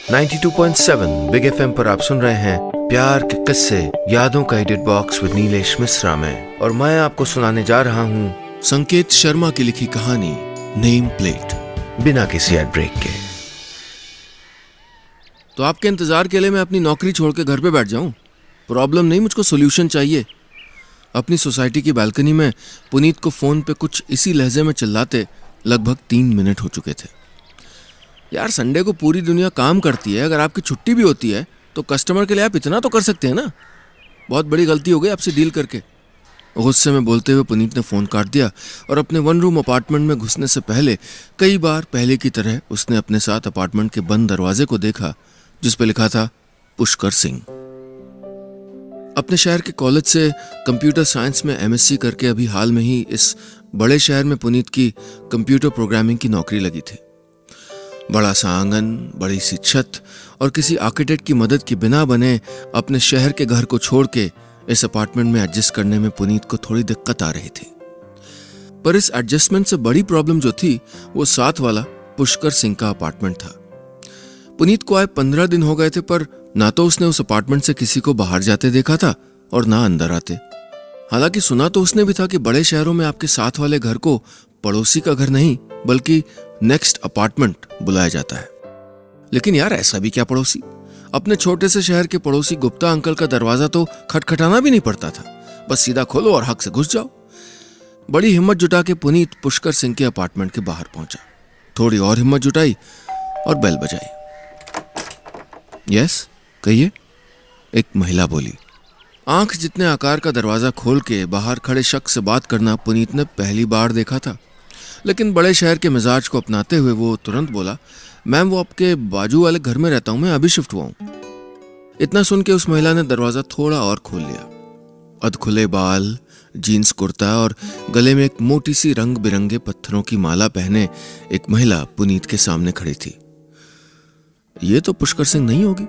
92.7 big FM पर आप सुन रहे हैं प्यार के किस्से यादों का edit box with Nilesh Mishra में, और मैं आपको सुनाने जा रहा हूँ संकेत शर्मा की लिखी कहानी नेम प्लेट, बिना किसी एड ब्रेक के। तो आपके इंतजार के लिए मैं अपनी नौकरी छोड़ के घर पे बैठ जाऊं? प्रॉब्लम नहीं, मुझको सोल्यूशन चाहिए। अपनी सोसाइटी की बालकनी में पुनीत को फोन पे कुछ इसी लहजे में चिल्लाते लगभग 3 मिनट हो चुके थे। यार, संडे को पूरी दुनिया काम करती है, अगर आपकी छुट्टी भी होती है तो कस्टमर के लिए आप इतना तो कर सकते हैं ना। बहुत बड़ी गलती हो गई आपसे डील करके। गुस्से में बोलते हुए पुनीत ने फ़ोन काट दिया और अपने 1 रूम अपार्टमेंट में घुसने से पहले कई बार पहले की तरह उसने अपने साथ अपार्टमेंट के बंद दरवाजे को देखा जिस पर लिखा था पुष्कर सिंह। अपने शहर के कॉलेज से कंप्यूटर साइंस में एमएससी करके अभी हाल में ही इस बड़े शहर में पुनीत की कंप्यूटर प्रोग्रामिंग की नौकरी लगी थी। बड़ा सा आंगन, बड़ी सी छत और किसी आर्किटेक्ट की मदद के बिना बने अपने शहर के घर को छोड़ के इस अपार्टमेंट में एडजस्ट करने में पुनीत को थोड़ी दिक्कत आ रही थी। पर इस एडजस्टमेंट से बड़ी प्रॉब्लम जो थी वो साथ वाला पुष्कर सिंह का अपार्टमेंट था। पुनीत को आए 15 दिन हो गए थे, पर ना तो उसने उस अपार्टमेंट से किसी को बाहर जाते देखा था और ना अंदर आते। हालांकि सुना तो उसने भी था कि बड़े शहरों में आपके साथ वाले घर को पड़ोसी का घर नहीं बल्कि नेक्स्ट अपार्टमेंट बुलाया जाता है। लेकिन यार, ऐसा भी क्या पड़ोसी? अपने छोटे से शहर के पड़ोसी गुप्ता अंकल का दरवाजा तो खटखटाना भी नहीं पड़ता था, बस सीधा खोलो और हक से घुस जाओ। बड़ी हिम्मत जुटा के पुनीत पुष्कर सिंह के अपार्टमेंट के बाहर पहुंचा। थोड़ी और हिम्मत जुटाई और बेल बजाई। यस, कहिए, एक महिला बोली। आंख जितने आकार का दरवाजा खोल के बाहर खड़े शख्स से बात करना पुनीत ने पहली बार देखा था, लेकिन बड़े शहर के मिजाज को अपनाते हुए वो तुरंत बोला, मैम, वो आपके बाजू वाले घर में रहता हूं, मैं अभी शिफ्ट हुआ हूं। इतना सुन के उस महिला ने दरवाजा थोड़ा और खोल लिया। अधखुले बाल, जीन्स कुर्ता और गले में एक मोटी सी रंग बिरंगे पत्थरों की माला पहने एक महिला पुनीत के सामने खड़ी थी। ये तो पुष्कर सिंह नहीं होगी,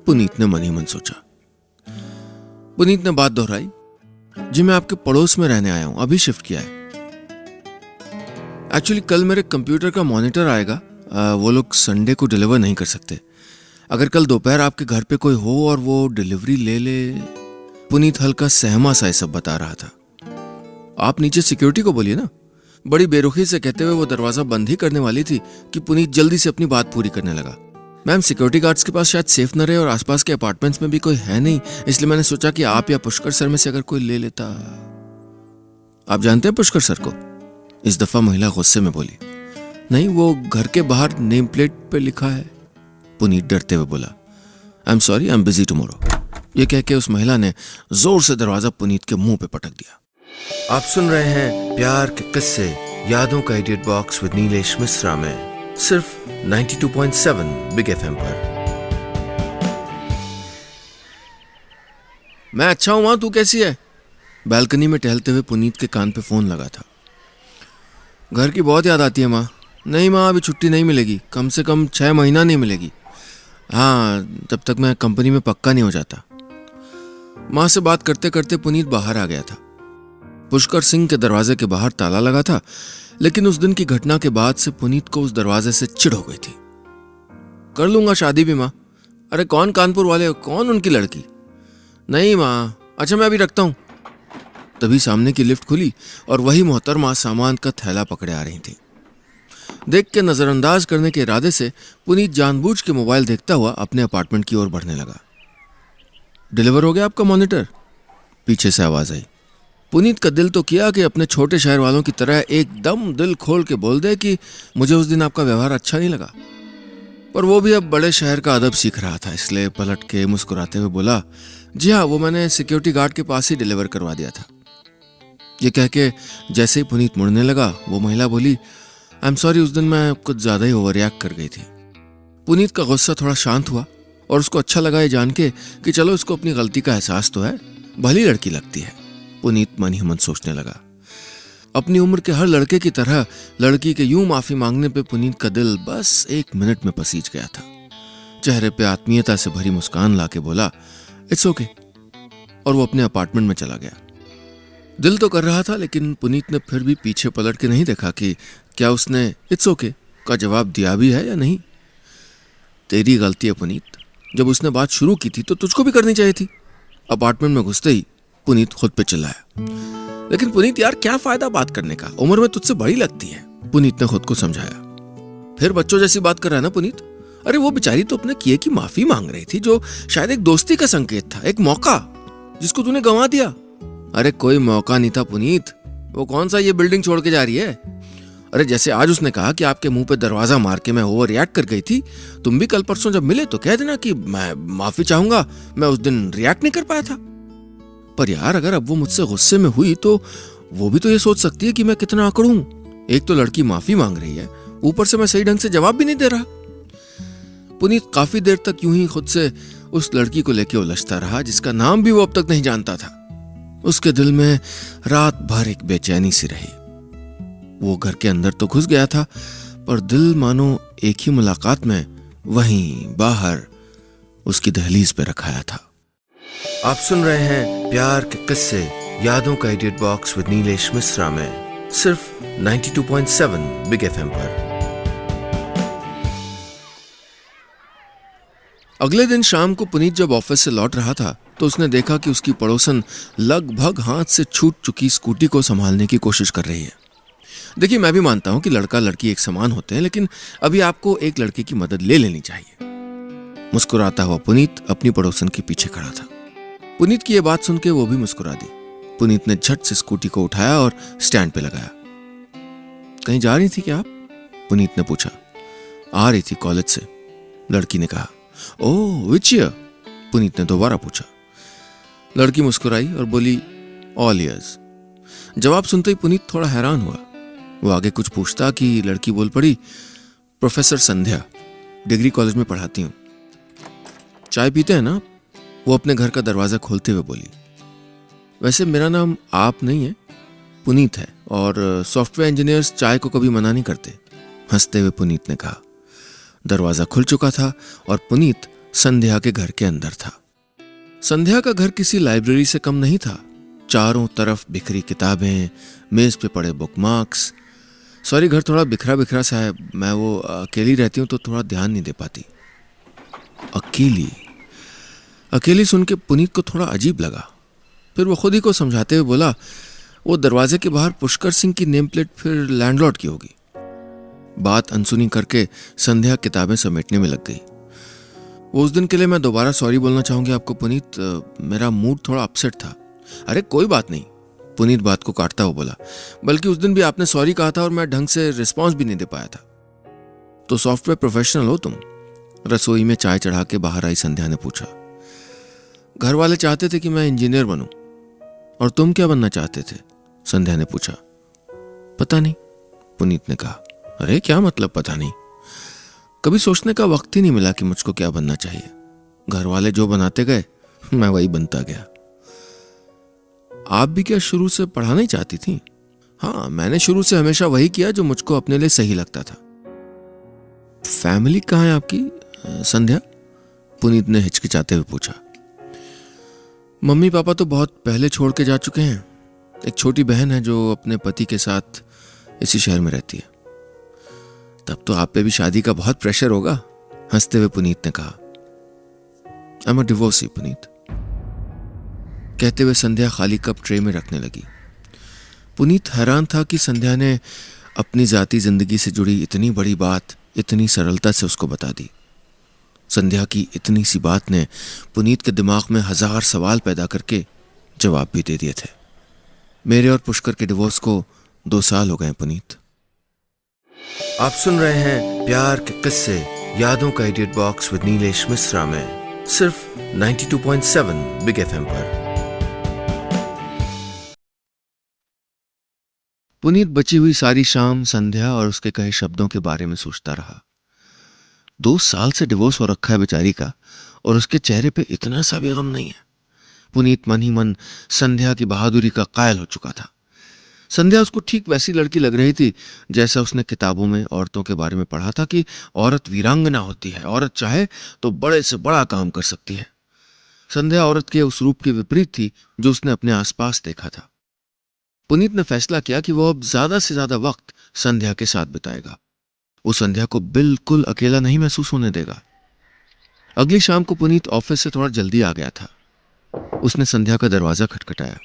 पुनीत ने मन ही मन सोचा। पुनीत ने बात दोहराई, जी मैं आपके पड़ोस में रहने आया हूं, अभी शिफ्ट किया है। एक्चुअली कल मेरे कंप्यूटर का मॉनिटर आएगा, वो लोग संडे को डिलीवर नहीं कर सकते। अगर कल दोपहर आपके घर पे कोई हो और वो डिलीवरी ले ले। पुनीत हल्का सहमा सा सब बता रहा था। आप नीचे सिक्योरिटी को बोलिए ना। बड़ी बेरुखी से कहते हुए वो दरवाजा बंद ही करने वाली थी कि पुनीत जल्दी से अपनी बात पूरी करने लगा। मैम, सिक्योरिटी गार्ड्स के पास शायद सेफ न रहे और आसपास के अपार्टमेंट्स में भी कोई है नहीं, इसलिए मैंने सोचा कि आप या पुष्कर सर में से अगर कोई ले लेता। आप जानते हैं पुष्कर सर को? इस दफा महिला गुस्से में बोली। नहीं, वो घर के बाहर नेम प्लेट पे लिखा है, पुनीत डरते हुए बोला। I am sorry, I am busy tomorrow. ये कह के उस महिला ने जोर से दरवाजा पुनीत के मुंह पे पटक दिया। आप सुन रहे हैं प्यार के किस्से यादों का edit box with Nilesh Mishra में, सिर्फ 92.7 बिग एफएम पर। मैं अच्छा हूं मां, तू कैसी है? बालकनी में टहलते हुए पुनीत के कान पे फोन लगा था। घर की बहुत याद आती है माँ। नहीं माँ, अभी छुट्टी नहीं मिलेगी, कम से कम 6 महीना नहीं मिलेगी। हाँ, जब तक मैं कंपनी में पक्का नहीं हो जाता। माँ से बात करते करते पुनीत बाहर आ गया था। पुष्कर सिंह के दरवाजे के बाहर ताला लगा था, लेकिन उस दिन की घटना के बाद से पुनीत को उस दरवाजे से चिढ़ हो गई थी। कर लूंगा शादी भी माँ। अरे कौन कानपुर वाले, कौन उनकी लड़की? नहीं माँ। अच्छा, मैं अभी रखता हूँ। तभी सामने की लिफ्ट खुली और वही मोहतरमा सामान का थैला पकड़े आ रही थी। देख के नजरअंदाज करने के इरादे से पुनीत जानबूझ के मोबाइल देखता हुआ अपने अपार्टमेंट की ओर बढ़ने लगा। डिलीवर हो गया आपका मॉनिटर? पीछे से आवाज आई। पुनीत का दिल तो किया कि अपने छोटे शहर वालों की तरह एकदम दिल खोल के बोल दे कि मुझे उस दिन आपका व्यवहार अच्छा नहीं लगा, पर वो भी अब बड़े शहर का अदब सीख रहा था, इसलिए पलट के मुस्कुराते हुए बोला, जी हाँ, वो मैंने सिक्योरिटी गार्ड के पास ही डिलीवर करवा दिया था। ये कह के जैसे ही पुनीत मुड़ने लगा, वो महिला बोली, आई एम सॉरी, उस दिन मैं कुछ ज्यादा ही ओवर रिएक्ट कर गई थी। पुनीत का गुस्सा थोड़ा शांत हुआ और उसको अच्छा लगा ये जान के कि चलो इसको अपनी गलती का एहसास तो है, भली लड़की लगती है। पुनीत मन ही मन सोचने लगा। अपनी उम्र के हर लड़के की तरह लड़की के यूं माफी मांगने पे पुनीत का दिल बस 1 मिनट में पसीज गया था। चेहरे पे आत्मीयता से भरी मुस्कान लाके बोला, इट्स ओके, और वो अपने अपार्टमेंट में चला गया। दिल तो कर रहा था, लेकिन पुनीत ने फिर भी पीछे पलट के नहीं देखा कि क्या उसने इट्स ओके का जवाब दिया भी है या नहीं। तेरी गलती है पुनीत। जब उसने बात शुरू की थी तो तुझको भी करनी चाहिए थी। अपार्टमेंट में घुसते ही पुनीत खुद पे चिल्लाया। लेकिन पुनीत यार, क्या फायदा बात करने का, उम्र में तुझसे बड़ी लगती है, पुनीत ने खुद को समझाया। फिर बच्चों जैसी बात कर रहा है ना पुनीत। अरे वो बेचारी तो अपने किए की माफी मांग रही थी, जो शायद एक दोस्ती का संकेत था, एक मौका जिसको तूने गंवा दिया। अरे कोई मौका नहीं था पुनीत, वो कौन सा ये बिल्डिंग छोड़ के जा रही है। अरे जैसे आज उसने कहा कि आपके मुंह पे दरवाजा मार के मैं ओवर रिएक्ट कर गई थी, तुम भी कल परसों जब मिले तो कह देना कि मैं माफी चाहूंगा, मैं उस दिन रिएक्ट नहीं कर पाया था। पर यार, अगर अब वो मुझसे गुस्से में हुई तो वो भी तो ये सोच सकती है कि मैं कितना आकड़ हूं। एक तो लड़की माफी मांग रही है, ऊपर से मैं सही ढंग से जवाब भी नहीं दे रहा। पुनीत काफी देर तक यूं ही खुद से उस लड़की को लेकर उलझता रहा, जिसका नाम भी वो अब तक नहीं जानता था। उसके दिल में रात भर एक बेचैनी सी रही। वो घर के अंदर तो घुस गया था, पर दिल मानो एक ही मुलाकात में वहीं बाहर उसकी दहलीज पे रखाया था। आप सुन रहे हैं प्यार के किस्से, यादों का edit box with Nilesh Mishra में, सिर्फ 92.7 बिग एफएम पर। अगले दिन शाम को पुनीत जब ऑफिस से लौट रहा था तो उसने देखा कि उसकी पड़ोसन लगभग हाथ से छूट चुकी स्कूटी को संभालने की कोशिश कर रही है। देखिए, मैं भी मानता हूं कि लड़का लड़की एक समान होते हैं, लेकिन अभी आपको एक लड़के की मदद ले लेनी चाहिए। मुस्कुराता हुआ पुनीत अपनी पड़ोसन के पीछे खड़ा था। पुनीत की यह बात सुन के वो भी मुस्कुरा दी। पुनीत ने झट से स्कूटी को उठाया और स्टैंड पे लगाया। कहीं जा रही थी क्या आप? पुनीत ने पूछा। आ रही थी कॉलेज से, लड़की ने कहा। ओह, विच ईयर? पुनीत ने दोबारा पूछा। लड़की मुस्कुराई और बोली, ऑल ईयर्स। जवाब सुनते ही पुनीत थोड़ा हैरान हुआ। वो आगे कुछ पूछता कि लड़की बोल पड़ी, प्रोफेसर संध्या, डिग्री कॉलेज में पढ़ाती हूँ। चाय पीते हैं ना? वो अपने घर का दरवाजा खोलते हुए बोली। वैसे मेरा नाम आप नहीं है, पुनीत है, और सॉफ्टवेयर इंजीनियर्स चाय को कभी मना नहीं करते, हंसते हुए पुनीत ने कहा। दरवाजा खुल चुका था और पुनीत संध्या के घर के अंदर था। संध्या का घर किसी लाइब्रेरी से कम नहीं था। चारों तरफ बिखरी किताबें, मेज पे पड़े बुकमार्क्स। सॉरी, घर थोड़ा बिखरा बिखरा सा है, मैं वो अकेली रहती हूँ तो थोड़ा ध्यान नहीं दे पाती। अकेली अकेली सुन के पुनीत को थोड़ा अजीब लगा। फिर वो खुद ही को समझाते हुए बोला, वो दरवाजे के बाहर पुष्कर सिंह की नेम प्लेट फिर लैंडलॉर्ड की होगी। बात अनसुनी करके संध्या किताबें समेटने में लग गई। वो उस दिन के लिए मैं दोबारा सॉरी बोलना चाहूंगी आपको पुनीत, मेरा मूड थोड़ा अपसेट था। अरे कोई बात नहीं, पुनीत बात को काटता हुआ बोला, बल्कि उस दिन भी आपने सॉरी कहा था और मैं ढंग से रिस्पॉन्स भी नहीं दे पाया था। तो सॉफ्टवेयर प्रोफेशनल हो तुम? रसोई में चाय चढ़ा के बाहर आई संध्या ने पूछा। घर वाले चाहते थे कि मैं इंजीनियर बनूं। और तुम क्या बनना चाहते थे? संध्या ने पूछा। पता नहीं, पुनीत ने कहा। अरे क्या मतलब पता नहीं? कभी सोचने का वक्त ही नहीं मिला कि मुझको क्या बनना चाहिए। घर वाले जो बनाते गए मैं वही बनता गया। आप भी क्या शुरू से पढ़ाना ही चाहती थी? हाँ, मैंने शुरू से हमेशा वही किया जो मुझको अपने लिए सही लगता था। फैमिली कहाँ है आपकी संध्या? पुनीत ने हिचकिचाते हुए पूछा। मम्मी पापा तो बहुत पहले छोड़ के जा चुके हैं। एक छोटी बहन है जो अपने पति के साथ इसी शहर में रहती है। तब तो आप पे भी शादी का बहुत प्रेशर होगा, हंसते हुए पुनीत ने कहा। I am a divorcee Puneet, कहते हुए संध्या खाली कप ट्रे में रखने लगी। पुनीत हैरान था कि संध्या ने अपनी जाती जिंदगी से जुड़ी इतनी बड़ी बात इतनी सरलता से उसको बता दी। संध्या की इतनी सी बात ने पुनीत के दिमाग में 1000 सवाल पैदा करके जवाब भी दे दिए थे। मेरे और पुष्कर के डिवोर्स को 2 साल हो गए पुनीत। आप सुन रहे हैं प्यार के किस्से, यादों का edit box with Nilesh Mishra में, सिर्फ 92.7 बिग एफएम पर। पुनीत बची हुई सारी शाम संध्या और उसके कहे शब्दों के बारे में सोचता रहा। 2 साल से डिवोर्स हो रखा है बेचारी का, और उसके चेहरे पे इतना सा भी गम नहीं है। पुनीत मन ही मन संध्या की बहादुरी का कायल हो चुका था। संध्या उसको ठीक वैसी लड़की लग रही थी जैसा उसने किताबों में औरतों के बारे में पढ़ा था कि औरत वीरांगना होती है, औरत चाहे तो बड़े से बड़ा काम कर सकती है। संध्या औरत के उस रूप के विपरीत थी जो उसने अपने आसपास देखा था। पुनीत ने फैसला किया कि वो अब ज्यादा से ज्यादा वक्त संध्या के साथ बिताएगा। वो संध्या को बिल्कुल अकेला नहीं महसूस होने देगा। अगली शाम को पुनीत ऑफिस से थोड़ा जल्दी आ गया था। उसने संध्या का दरवाजा खटखटाया।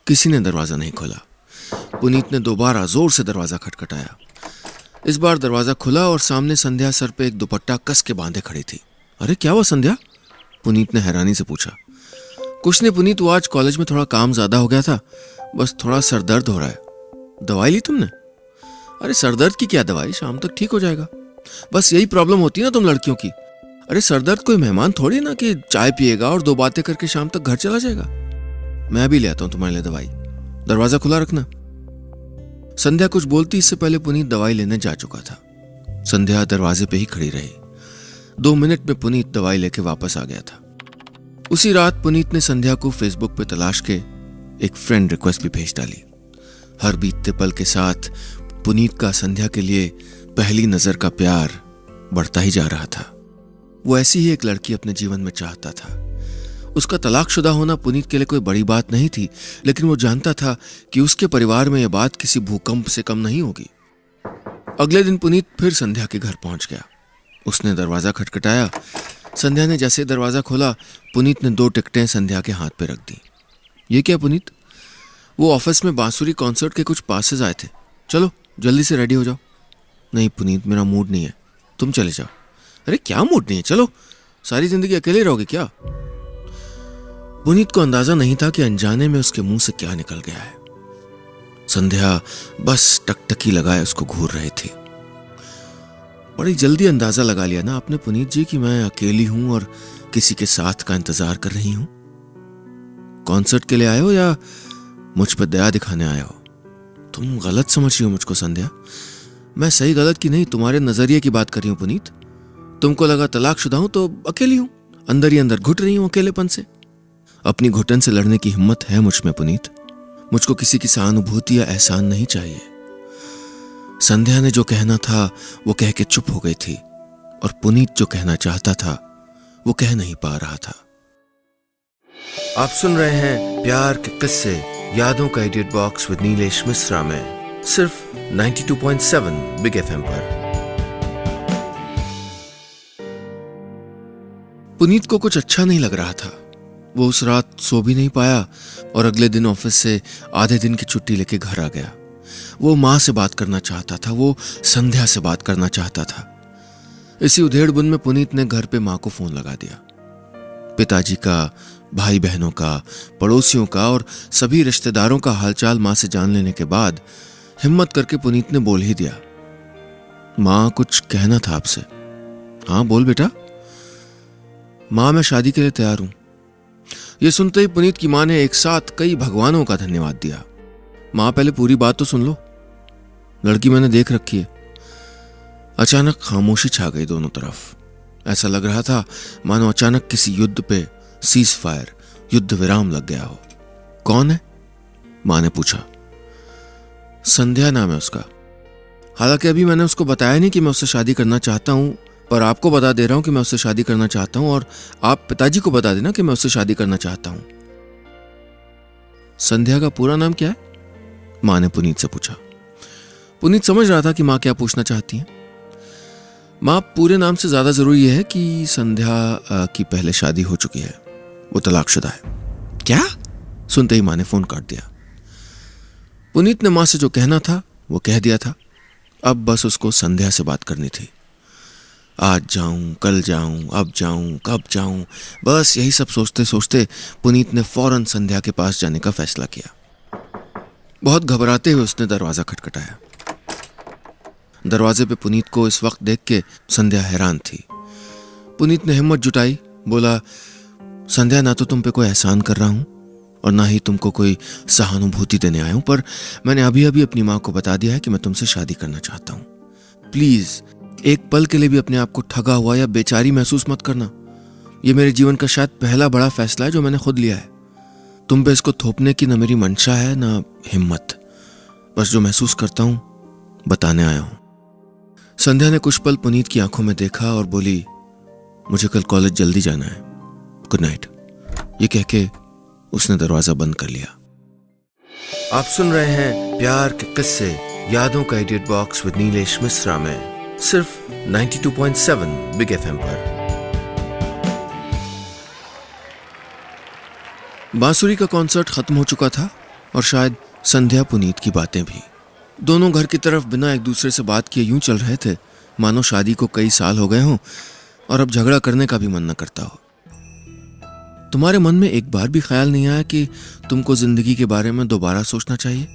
किसी ने दरवाजा नहीं खोला। पुनीत ने दोबारा जोर से दरवाजा खटखटाया। इस बार दरवाजा खुला और सामने संध्या सर पे एक दुपट्टा कस के बांधे खड़ी थी। अरे क्या हुआ संध्या? पुनीत ने हैरानी से पूछा। कुछ नहीं पुनीत, वो आज कॉलेज में थोड़ा काम ज्यादा हो गया था, बस थोड़ा सर दर्द हो रहा है। दवाई ली तुमने? अरे सर दर्द की क्या दवाई, शाम तक ठीक हो जाएगा। बस यही प्रॉब्लम होती है ना तुम लड़कियों की। अरे सर दर्द कोई मेहमान थोड़ी ना कि चाय पिएगा और 2 बातें करके शाम तक घर चला जाएगा। मैं भी ले आता हूं तुम्हारे लिए दवाई, दरवाजा खुला रखना। संध्या कुछ बोलती इससे पहले पुनीत दवाई लेने जा चुका था। संध्या दरवाजे पे ही खड़ी रही। 2 मिनट में पुनीत दवाई लेके वापस आ गया था। उसी रात पुनीत ने संध्या को फेसबुक पे तलाश के एक फ्रेंड रिक्वेस्ट भी भेज डाली। हर बीतते पल के साथ पुनीत का संध्या के लिए पहली नजर का प्यार बढ़ता ही जा रहा था। वो ऐसी ही एक लड़की अपने जीवन में चाहता था। उसका तलाकशुदा होना पुनीत के लिए कोई बड़ी बात नहीं थी, लेकिन वो जानता था कि उसके परिवार में यह बात किसी भूकंप से कम नहीं होगी। अगले दिन पुनीत फिर संध्या के घर पहुंच गया। उसने दरवाजा खटखटाया। संध्या ने जैसे दरवाजा खोला, पुनीत ने 2 टिकटें संध्या के हाथ पे रख दी। ये क्या पुनीत? वो ऑफिस में बांसुरी कॉन्सर्ट के कुछ पासेस आए थे, चलो जल्दी से रेडी हो जाओ। नहीं पुनीत, मेरा मूड नहीं है, तुम चले जाओ। अरे क्या मूड नहीं है, चलो, सारी जिंदगी अकेले रहोगे क्या? पुनीत को अंदाजा नहीं था कि अनजाने में उसके मुंह से क्या निकल गया है। संध्या बस टकटकी लगाए उसको घूर रहे थे। बड़ी जल्दी अंदाजा लगा लिया ना आपने पुनीत जी कि मैं अकेली हूं और किसी के साथ का इंतजार कर रही हूं। कॉन्सर्ट के लिए आए हो या मुझ पर दया दिखाने आए हो? तुम गलत समझ रही हो मुझको संध्या। मैं सही गलत की नहीं, तुम्हारे नजरिए की बात कर रही हूं पुनीत। तुमको लगा तलाकशुदा हूं तो अकेली हूं, अंदर ही अंदर घुट रही हूं अकेलेपन से। अपनी घुटन से लड़ने की हिम्मत है मुझ में पुनीत। मुझको किसी की सहानुभूति या एहसान नहीं चाहिए। संध्या ने जो कहना था वो कह के चुप हो गई थी और पुनीत जो कहना चाहता था वो कह नहीं पा रहा था। आप सुन रहे हैं प्यार के किस्से यादों का edit box with Nilesh Mishra में, सिर्फ 92.7 बिग एफएम पर। पुनीत को कुछ अच्छा नहीं लग रहा था। वो उस रात सो भी नहीं पाया और अगले दिन ऑफिस से आधे दिन की छुट्टी लेके घर आ गया। वो माँ से बात करना चाहता था, वो संध्या से बात करना चाहता था। इसी उधेड़बुन में पुनीत ने घर पे माँ को फोन लगा दिया। पिताजी का, भाई बहनों का, पड़ोसियों का और सभी रिश्तेदारों का हालचाल माँ से जान लेने के बाद हिम्मत करके पुनीत ने बोल ही दिया, माँ कुछ कहना था आपसे। हाँ बोल बेटा। माँ मैं शादी के लिए तैयार हूं। यह सुनते ही पुनीत की माँ ने एक साथ कई भगवानों का धन्यवाद दिया। माँ पहले पूरी बात तो सुन लो, लड़की मैंने देख रखी है। अचानक खामोशी छा गई दोनों तरफ। ऐसा लग रहा था मानो अचानक किसी युद्ध पे सीज फायर, युद्ध विराम लग गया हो। कौन है? माँ ने पूछा। संध्या नाम है उसका। हालांकि अभी मैंने उसको बताया नहीं कि मैं उससे शादी करना चाहता हूं, पर आपको बता दे रहा हूं कि मैं उससे शादी करना चाहता हूं और आप पिताजी को बता देना कि मैं उससे शादी करना चाहता हूं। संध्या का पूरा नाम क्या है? माँ ने पुनीत से पूछा। पुनीत समझ रहा था कि माँ क्या पूछना चाहती है। माँ पूरे नाम से ज्यादा जरूरी है कि संध्या की पहले शादी हो चुकी है, वो तलाकशुदा है। क्या? सुनते ही माँ ने फोन काट दिया। पुनीत ने माँ से जो कहना था वो कह दिया था। अब बस उसको संध्या से बात करनी थी। आज जाऊं, कल जाऊं, अब जाऊं, कब जाऊं, बस यही सब सोचते सोचते पुनीत ने फौरन संध्या के पास जाने का फैसला किया। बहुत घबराते हुए उसने दरवाजा खटखटाया। दरवाजे पे पुनीत को इस वक्त देख के संध्या हैरान थी। पुनीत ने हिम्मत जुटाई, बोला, संध्या ना तो तुम पे कोई एहसान कर रहा हूं और ना ही तुमको कोई सहानुभूति देने आया हूं, पर मैंने अभी अभी अपनी माँ को बता दिया है कि मैं तुमसे शादी करना चाहता हूं। प्लीज एक पल के लिए भी अपने आप को ठगा हुआ या बेचारी महसूस मत करना। यह मेरे जीवन का शायद पहला बड़ा फैसला है जो मैंने खुद लिया है। तुम पे इसको थोपने की न मेरी मंशा है न हिम्मत। बस जो महसूस करता हूं बताने आया हूं। संध्या ने कुछ पल पुनीत की आंखों में देखा और बोली, मुझे कल कॉलेज जल्दी जाना है, गुड नाइट। ये कह के उसने दरवाजा बंद कर लिया। आप सुन रहे हैं प्यार के किस्से यादों का edit box with Nilesh Mishra में, सिर्फ 92.7 बिग एफएम पर। बांसुरी का कॉन्सर्ट खत्म हो चुका था और शायद संध्या पुनीत की बातें भी। दोनों घर की तरफ बिना एक दूसरे से बात किए यूं चल रहे थे मानो शादी को कई साल हो गए हों और अब झगड़ा करने का भी मन न करता हो। तुम्हारे मन में एक बार भी ख्याल नहीं आया कि तुमको जिंदगी के बारे में दोबारा सोचना चाहिए?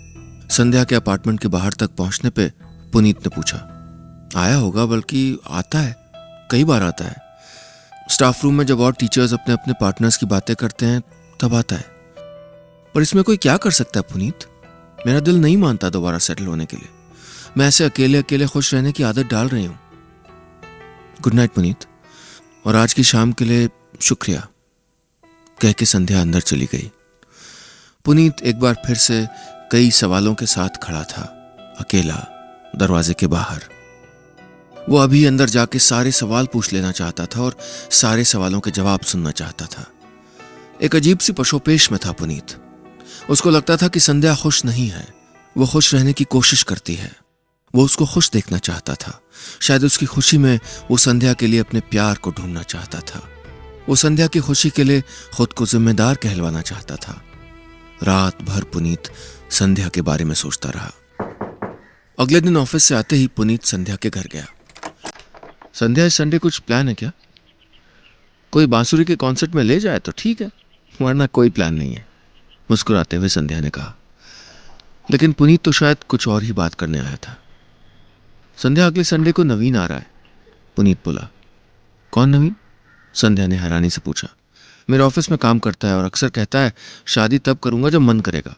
संध्या के अपार्टमेंट के बाहर तक पहुंचने पे पुनीत ने पूछा। आया होगा, बल्कि आता है, कई बार आता है। स्टाफ रूम में जब और टीचर्स अपने अपने पार्टनर्स की बातें करते हैं तब आता है। पर इसमें कोई क्या कर सकता है पुनीत? मेरा दिल नहीं मानता दोबारा सेटल होने के लिए। मैं ऐसे अकेले अकेले खुश रहने की आदत डाल रही हूं। गुड नाइट पुनीत, और आज की शाम के लिए शुक्रिया, कह के संध्या अंदर चली गई। पुनीत एक बार फिर से कई सवालों के साथ खड़ा था, अकेला दरवाजे के बाहर। वो अभी अंदर जाके सारे सवाल पूछ लेना चाहता था और सारे सवालों के जवाब सुनना चाहता था। एक अजीब सी पशोपेश में था पुनीत। उसको लगता था कि संध्या खुश नहीं है, वो खुश रहने की कोशिश करती है। वो उसको खुश देखना चाहता था। शायद उसकी खुशी में वो संध्या के लिए अपने प्यार को ढूंढना चाहता था। वो संध्या की खुशी के लिए खुद को जिम्मेदार कहलवाना चाहता था। रात भर पुनीत संध्या के बारे में सोचता रहा। अगले दिन ऑफिस से आते ही पुनीत संध्या के घर गया। संध्या, इस संडे कुछ प्लान है क्या? कोई बांसुरी के कॉन्सर्ट में ले जाए तो ठीक है, वरना कोई प्लान नहीं है, मुस्कुराते हुए संध्या ने कहा। लेकिन पुनीत तो शायद कुछ और ही बात करने आया था। संध्या, अगले संडे को नवीन आ रहा है, पुनीत बोला। कौन नवीन? संध्या ने हैरानी से पूछा। मेरे ऑफिस में काम करता है और अक्सर कहता है शादी तब करूंगा जब मन करेगा।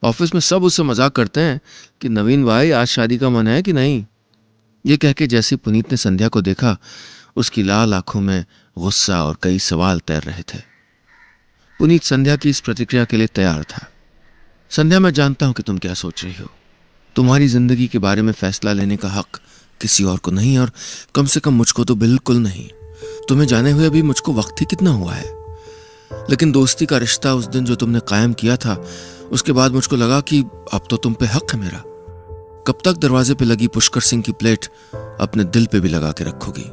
ऑफिस में सब उससे मजाक करते हैं कि नवीन भाई, आज शादी का मन है कि नहीं? ये कह के जैसे पुनीत ने संध्या को देखा, उसकी लाल आंखों में गुस्सा और कई सवाल तैर रहे थे। पुनीत संध्या की इस प्रतिक्रिया के लिए तैयार था। संध्या, मैं जानता हूं कि तुम क्या सोच रही हो। तुम्हारी जिंदगी के बारे में फैसला लेने का हक किसी और को नहीं, और कम से कम मुझको तो बिल्कुल नहीं। तुम्हें जाने हुए अभी मुझको वक्त ही कितना हुआ है। लेकिन दोस्ती का रिश्ता उस दिन जो तुमने कायम किया था, उसके बाद मुझको लगा कि अब तो तुम पे हक है मेरा। कब तक दरवाजे पे लगी पुष्कर सिंह की प्लेट अपने दिल पे भी लगा के रखोगी?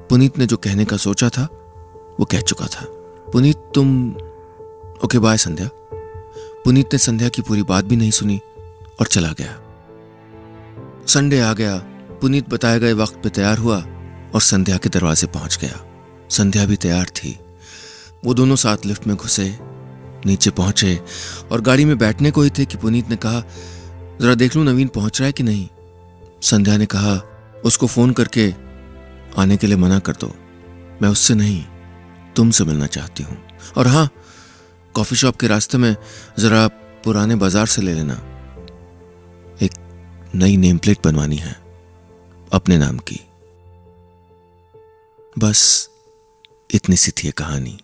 पुनीत ने जो कहने का सोचा था वो कह चुका था। पुनीत, तुम ओके, बाय संध्या। पुनीत ने संध्या की पूरी बात भी नहीं सुनी और चला गया। संडे आ गया। पुनीत बताए गए वक्त पे तैयार हुआ और संध्या के दरवाजे पहुंच गया। संध्या भी तैयार थी। वो दोनों साथ लिफ्ट में घुसे, नीचे पहुंचे और गाड़ी में बैठने को ही थे कि पुनीत ने कहा, जरा देख लूं नवीन पहुंच रहा है कि नहीं। संध्या ने कहा, उसको फोन करके आने के लिए मना कर दो। मैं उससे नहीं, तुमसे मिलना चाहती हूं। और हाँ, कॉफी शॉप के रास्ते में जरा पुराने बाजार से ले लेना। एक नई नेम प्लेट बनवानी है अपने नाम की। बस इतनी सी थी कहानी।